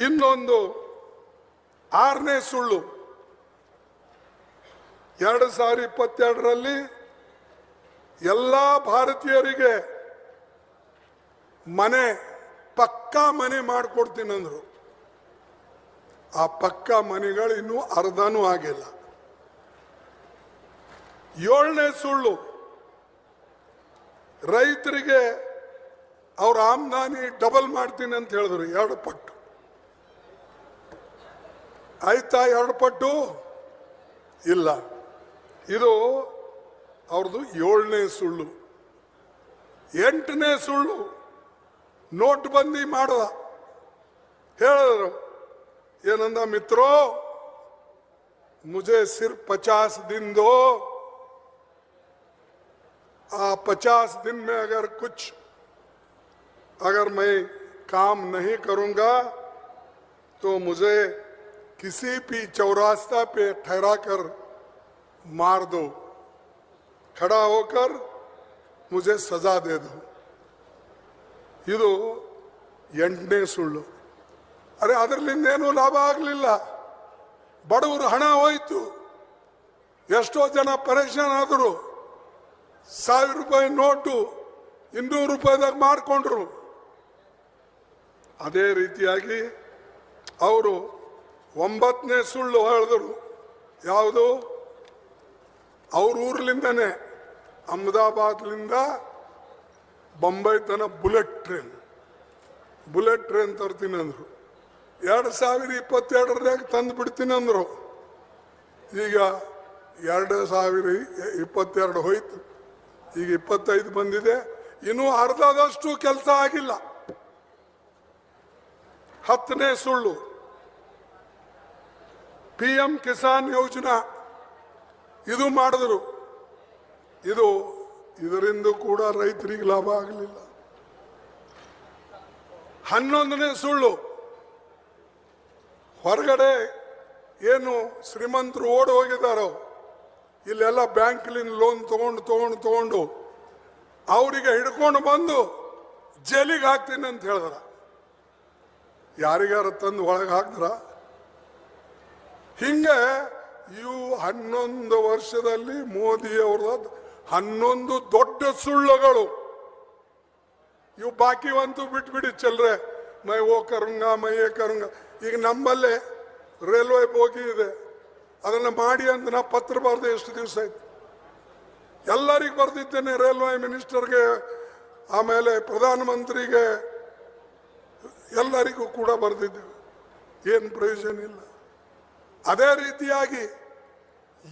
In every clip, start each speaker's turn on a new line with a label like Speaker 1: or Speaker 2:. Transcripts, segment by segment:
Speaker 1: ಇನ್ನೊಂದು ಆರನೇ ಸುಳ್ಳು, 2022ರಲ್ಲಿ ಎಲ್ಲ ಭಾರತೀಯರಿಗೆ ಮನೆ ಪಕ್ಕಾ ಮನೆ ಮಾಡಿಕೊಡ್ತೀನಂದ್ರು. ಆ ಪಕ್ಕಾ ಮನೆಗಳು ಇನ್ನೂ ಅರ್ಧನೂ ಆಗಿಲ್ಲ. 7ನೇ ಸುಳ್ಳು, ರೈತರಿಗೆ ಅವ್ರ ಆಮದಾನಿ ಡಬಲ್ ಮಾಡ್ತೀನಿ ಅಂತ ಹೇಳಿದ್ರು. 2 ಪಟ್ಟು ಆಯ್ತಾ? 2 ಪಟ್ಟು ಇಲ್ಲ. ಇದು ಅವ್ರದ್ದು 7ನೇ ಸುಳ್ಳು. 8ನೇ ಸುಳ್ಳು, ನೋಟ್ ಬಂದಿ ಮಾಡದ ಹೇಳಿದ್ರು. ಏನಂದ? ಮಿತ್ರೋ, मुझे सिर्फ 50 दिन दो, 50 दिन में अगर मैं काम नहीं करूंगा तो मुझे किसी भी चौरास्ता पे ठहरा कर मार दो, खड़ा होकर मुझे सजा दे दो. ಇದು 8ನೇ ಸುಳ್ಳು. ಅರೆ, ಅದರಲ್ಲಿಂದೇನೂ ಲಾಭ ಆಗಲಿಲ್ಲ. ಬಡವರು ಹಣ ಹೋಯಿತು. ಎಷ್ಟೋ ಜನ ಪರೇಶಾನ್ ಆದರು. 1000 ರೂಪಾಯಿ ನೋಟು 200 ರೂಪಾಯಿದಾಗ ಮಾಡಿಕೊಂಡ್ರು. ಅದೇ ರೀತಿಯಾಗಿ ಅವರು 9ನೇ ಸುಳ್ಳು ಹೇಳಿದ್ರು. ಯಾವುದು? ಅವ್ರ ಊರ್ಲಿಂದನೇ, ಅಹಮದಾಬಾದ್ಲಿಂದ ಬೊಂಬೈ ತನ ಬುಲೆಟ್ ಟ್ರೈನ್ ತರ್ತೀನಿ ಅಂದರು. 2022ರಾಗ ತಂದು ಬಿಡ್ತೀನಿ ಅಂದರು. ಈಗ 2022 ಹೋಯ್ತು, ಈಗ 25 ಬಂದಿದೆ. ಇನ್ನೂ ಅರ್ಧದಷ್ಟು ಕೆಲಸ ಆಗಿಲ್ಲ. 10ನೇ ಸುಳ್ಳು, PM ಕಿಸಾನ್ ಯೋಜನಾ ಇದು ಮಾಡಿದ್ರು. ಇದರಿಂದ ಕೂಡ ರೈತರಿಗೆ ಲಾಭ ಆಗಲಿಲ್ಲ. 11ನೇ ಸುಳ್ಳು, ಹೊರಗಡೆ ಏನು ಶ್ರೀಮಂತರು ಓಡಿ ಹೋಗಿದ್ದಾರೋ ಇಲ್ಲೆಲ್ಲ ಬ್ಯಾಂಕ್ಲಿಂದ ಲೋನ್ ತಗೊಂಡು ಅವರಿಗೆ ಹಿಡ್ಕೊಂಡು ಬಂದು ಜೈಲಿಗೆ ಹಾಕ್ತೀನಿ ಅಂತ ಹೇಳಿದ್ರ. ಯಾರಿಗಾರ ತಂದು ಒಳಗೆ ಹಾಕಿದ್ರ? ಹಿಂಗೆ ಇವು 11 ವರ್ಷದಲ್ಲಿ ಮೋದಿ ಅವ್ರದ್ದು 11 ದೊಡ್ಡ ಸುಳ್ಳುಗಳು. ಇವು ಬಾಕಿವಂತೂ ಬಿಟ್ಬಿಡಿ, ಚಲ್ರೆ ಮೈ ಓ ಕರುಂಗ ಮೈ ಏ ಕರುಂಗ. ಈಗ ನಮ್ಮಲ್ಲೇ ರೈಲ್ವೆ ಬೋಗಿ ಇದೆ, ಅದನ್ನು ಮಾಡಿ ಅಂತ ನಾ ಪತ್ರ ಬರೆದೆ. ಎಷ್ಟು ದಿವಸ ಆಯ್ತು? ಎಲ್ಲರಿಗೂ ಬರೆದಿದ್ದೇನೆ, ರೈಲ್ವೆ ಮಿನಿಸ್ಟರ್ಗೆ, ಆಮೇಲೆ ಪ್ರಧಾನಮಂತ್ರಿಗೆ, ಎಲ್ಲರಿಗೂ ಕೂಡ ಬರೆದಿದ್ದೇವೆ. ಏನು ಪ್ರಯೋಜನ ಇಲ್ಲ. ಅದೇ ರೀತಿಯಾಗಿ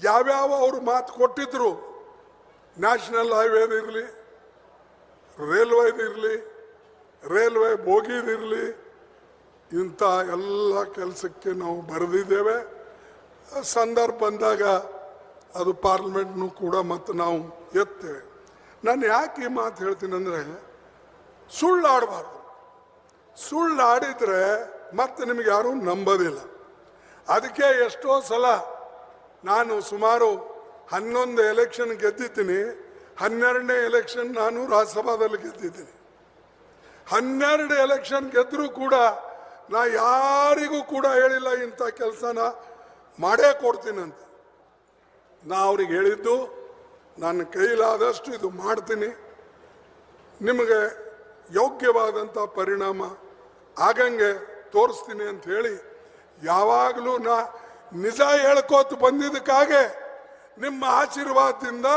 Speaker 1: ಯಾವ್ಯಾವ ಅವರು ಮಾತು ಕೊಟ್ಟಿದ್ರು, ನ್ಯಾಷನಲ್ ಹೈವೇದಿರಲಿ, ರೈಲ್ವೆದಿರಲಿ, ರೈಲ್ವೆ ಬೋಗಿದಿರಲಿ, ಇಂಥ ಎಲ್ಲ ಕೆಲಸಕ್ಕೆ ನಾವು ಬರೆದಿದ್ದೇವೆ. ಸಂದರ್ಭ ಬಂದಾಗ ಅದು ಪಾರ್ಲಿಮೆಂಟ್ನು ಕೂಡ ಮತ್ತು ನಾವು ಎತ್ತೇವೆ. ನಾನು ಯಾಕೆ ಈ ಮಾತು ಹೇಳ್ತೀನಿ ಅಂದರೆ, ಸುಳ್ಳಾಡಬಾರ್ದು. ಸುಳ್ಳಾಡಿದರೆ ಮತ್ತೆ ನಿಮಗೆ ಯಾರೂ ನಂಬೋದಿಲ್ಲ. ಅದಕ್ಕೆ ಎಷ್ಟೋ ಸಲ ನಾನು ಸುಮಾರು 11 ಎಲೆಕ್ಷನ್ ಗೆದ್ದಿದ್ದೀನಿ. 12ನೇ ಎಲೆಕ್ಷನ್ ನಾನು ರಾಜ್ಯಸಭಾದಲ್ಲಿ ಗೆದ್ದಿದ್ದೀನಿ. 12 ಎಲೆಕ್ಷನ್ ಗೆದ್ದರೂ ಕೂಡ ನಾ ಯಾರಿಗೂ ಕೂಡ ಹೇಳಿಲ್ಲ ಇಂಥ ಕೆಲಸನ ಮಾಡೇ ಕೊಡ್ತೀನಂತ. ನಾ ಅವ್ರಿಗೆ ಹೇಳಿದ್ದು, ನನ್ನ ಕೈಲಾದಷ್ಟು ಇದು ಮಾಡ್ತೀನಿ, ನಿಮಗೆ ಯೋಗ್ಯವಾದಂಥ ಪರಿಣಾಮ ಆಗಂಗೆ ತೋರಿಸ್ತೀನಿ ಅಂತ ಹೇಳಿ ಯಾವಾಗಲೂ ನಾ ನಿಜ ಹೇಳ್ಕೋತ ಬಂದಿದ್ದಕ್ಕಾಗೆ ನಿಮ್ಮ ಆಶೀರ್ವಾದದಿಂದ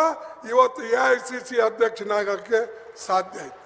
Speaker 1: ಇವತ್ತು AICC ಅಧ್ಯಕ್ಷನಾಗಕ್ಕೆ ಸಾಧ್ಯ ಆಯ್ತು.